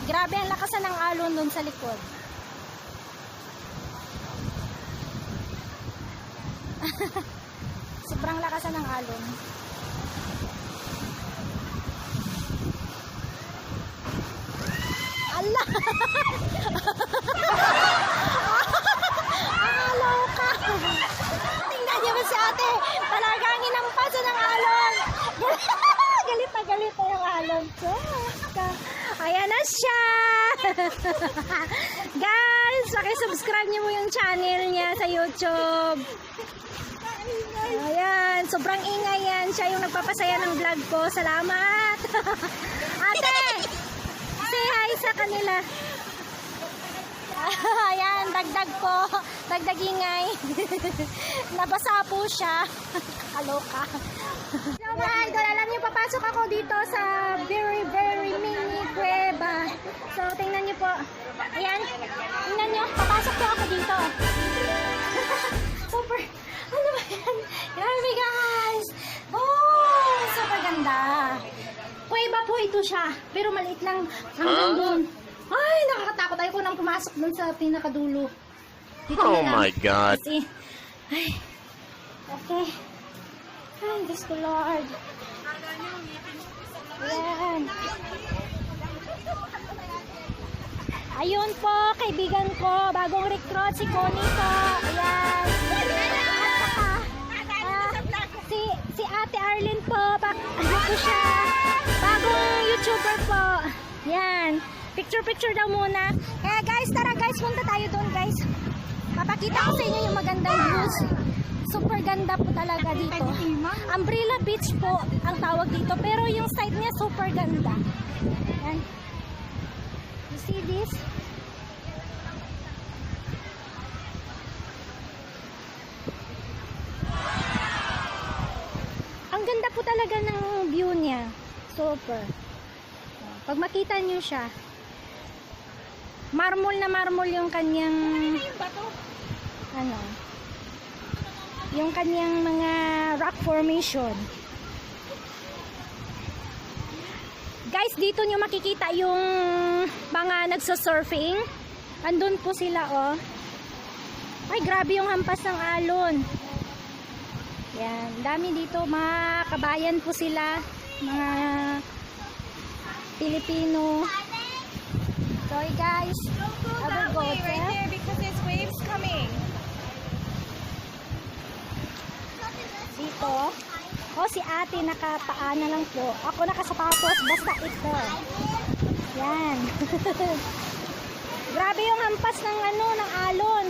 Grabe ang lakasan ng alon dun sa likod. Sobrang lakasan ng alon. Allah! Alaw ka! Tingnan niyo ba si ate? Talagang inampasan ng alon. Galit na yung alon. Ayan na siya! Guys, pakisubscribe niyo mo yung channel niya sa YouTube. Ayan, sobrang ingay yan. Siya yung nagpapasaya ng vlog ko. Salamat! Ate! Say hi sa kanila. Ayan, dagdag po. Dagdag ingay. Nabasa po siya. Kaloka. So mga idol, alam niyo, papasok ako dito sa very mini kuweba. So, tingnan niyo po. Ayan. Tingnan niyo, papasok po ako dito. Super. Ano ba yan? Grabe guys. Oh, super ganda. Kuweba po ito siya. Pero maliit lang hanggang doon. Ay, nakakatakot. Ayaw ko nang pumasok doon sa pinakadulo. Dito oh my God. Kasi, ay, okay. Ay, Diyos ko Lord. Ayan. Ayun po, kaibigan ko. Bagong recruit, si Connie po. Ayan. Si Ate Arlene po. Ano po siya? Bagong YouTuber po. Yan. Picture daw muna. Kaya guys, tara guys, punta tayo doon guys. Papakita ko sa inyo yung magandang views. Super ganda po talaga dito. Umbrella Beach po ang tawag dito. Pero yung side niya super ganda. Yan. You see this? Ang ganda po talaga ng view niya. Super. Pag makita niyo siya, marmol na marmol yung kanyang ano, yung kanyang mga rock formation. Guys, dito nyo makikita yung mga nagsasurfing. Andun po sila, oh. Ay, grabe yung hampas ng alon. Yan, dami dito. Mga kabayan po sila. Mga Pilipino. Sorry guys. I will go there because there's waves coming. Dito. Oh, si ate nakapaa na lang po. Ako nakasapatos. Basta ito. Yan. Grabe yung hampas ng ano, ng alon.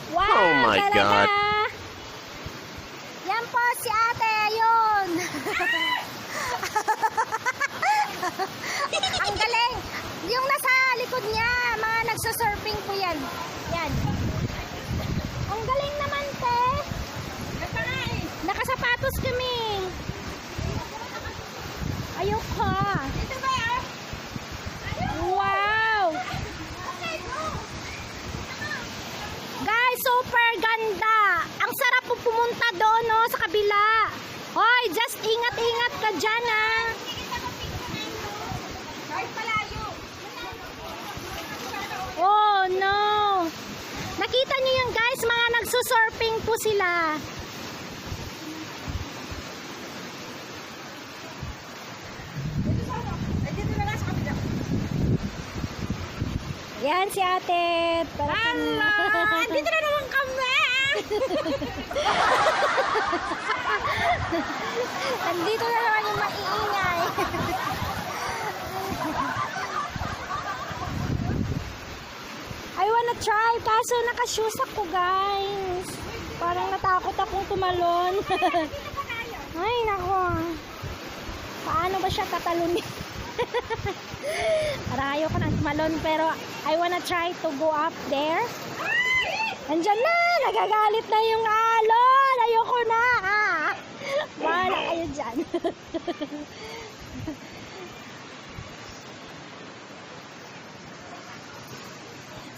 Wow, oh my talaga. God. Yan po si ate. Ayun. Ang galing. Yung nasa likod niya, mga nagsasurfing po yan. Yan. Ang galing naman, te. Nakasapatos kami. Ayoko. Wow. Guys, super ganda. Ang sarap po pumunta doon, no, sa kabila. Hoy, just ingat-ingat ka dyan, ha. Oh, no. Nakita niyo yan, guys, mga nagsusurfing po sila. Yan si ate. Hello! Andito na naman kami! Andito na naman yung maiingay. I wanna try, kaso naka-shoes ako, guys. Parang natakot akong tumalon. Ay, nako. Paano ba siya tatalunin? Parang ayoko nang tumalon, pero I wanna try to go up there. Andyan na, nagagalit na yung alon. Ayoko na. Bahala kayo dyan.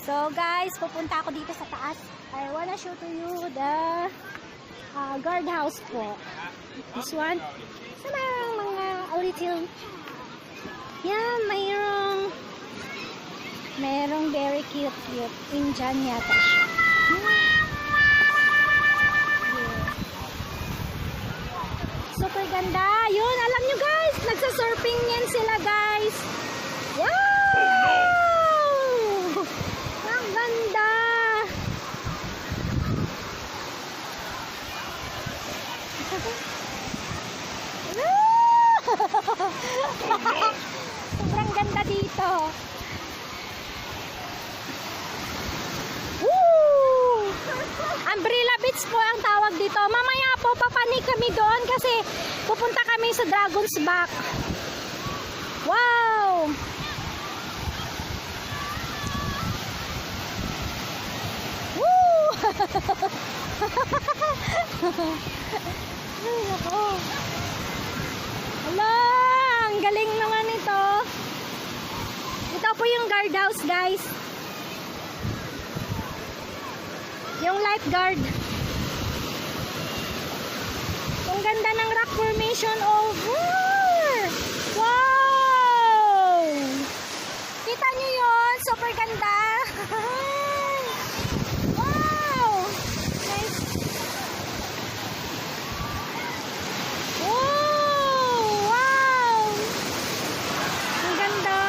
So guys, pupunta ako dito sa taas. I wanna show to you the guardhouse po. This one. Sa mga little. Yan, mayroong very cute Indian yata siya. Super ganda. Yun, alam nyo guys, nagsa-surfing yan sila guys. Wow! Ang ganda. Sobrang ganda dito. Woo! Umbrella Beach po ang tawag dito. Mamaya po papanik kami doon kasi pupunta kami sa Dragon's Back. Wow! Woo! Ay, ako. Hala, ang galing naman ito. Ito po yung guardhouse, guys. Yung lifeguard. Ang ganda ng rock formation over. Wow! Kita nyo yun? Super ganda. Wow! Nice. Wow! Ang ganda.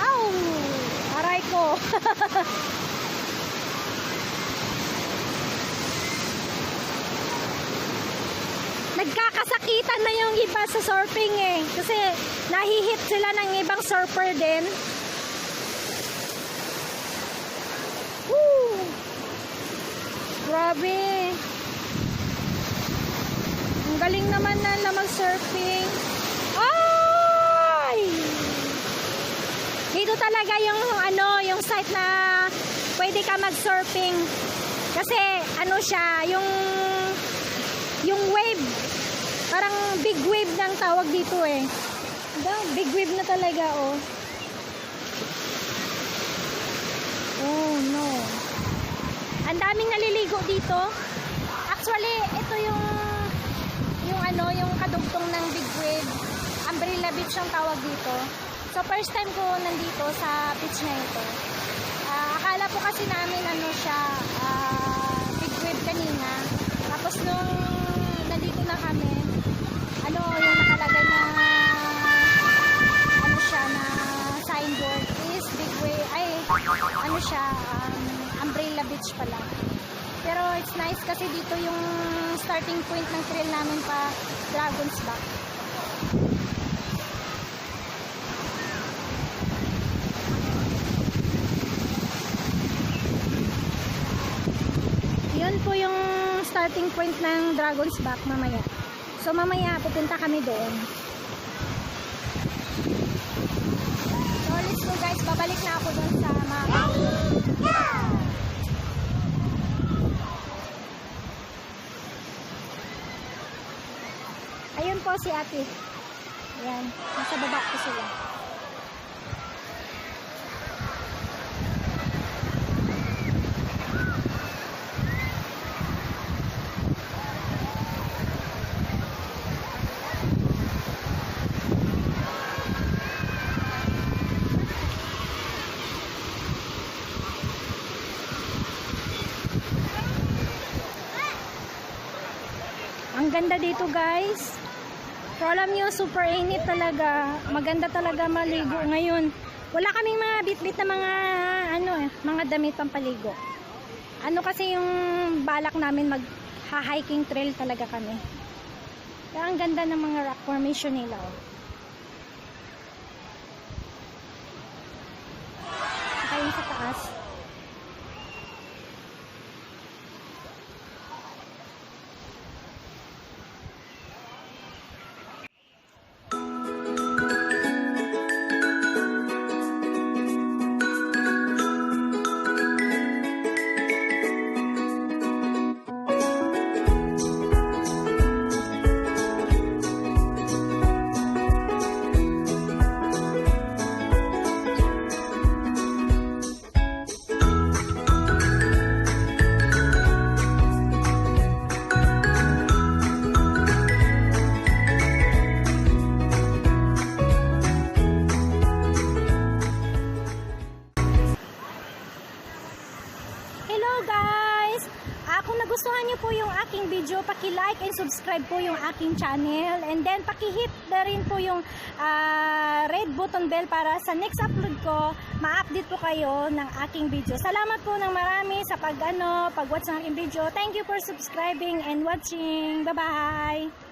Ow! Aray ko. Nagkakasakitan na yung iba sa surfing eh. Kasi nahihit sila ng ibang surfer din. Woo! Grabe. Ang galing naman na mag-surfing. Ay! Dito talaga yung yung site na pwede ka mag-surfing. Kasi siya, yung wave. Parang big wave ng tawag dito eh. Big wave na talaga oh. Oh no. Ang daming naliligo dito. Actually, ito yung kadugtong ng big wave. Umbrella Beach ang tawag dito. So first time ko nandito sa beach na ito. Akala po kasi namin siya big wave kanina. Tapos nung nandito na kami, yung nakalagay na siya na signboard is big wave, siya Umbrella Beach pala. Pero it's nice kasi dito yung starting point ng trail namin pa Dragon's Back. Yun po yung starting point ng Dragon's Back mamaya. So mamaya pupunta kami doon. So let's go guys, babalik na ako doon sa mga ayun po si ate. Ayan, nasa baba ko sila. Ang ganda dito guys. Pero alam nyo, super init talaga. Maganda talaga maligo ngayon. Wala kaming mga bit-bit na mga damit pampaligo. Kasi yung balak namin mag-hiking trail talaga kami. Kaya ang ganda ng mga rock formation nila. Saka yung sa taas. nagustuhan niyo po yung aking video, paki-like and subscribe po yung aking channel. And then paki-hit na rin po yung red button bell para sa next upload ko, ma-update po kayo ng aking video. Salamat po ng marami sa pag-watch ng aking video. Thank you for subscribing and watching. Bye-bye!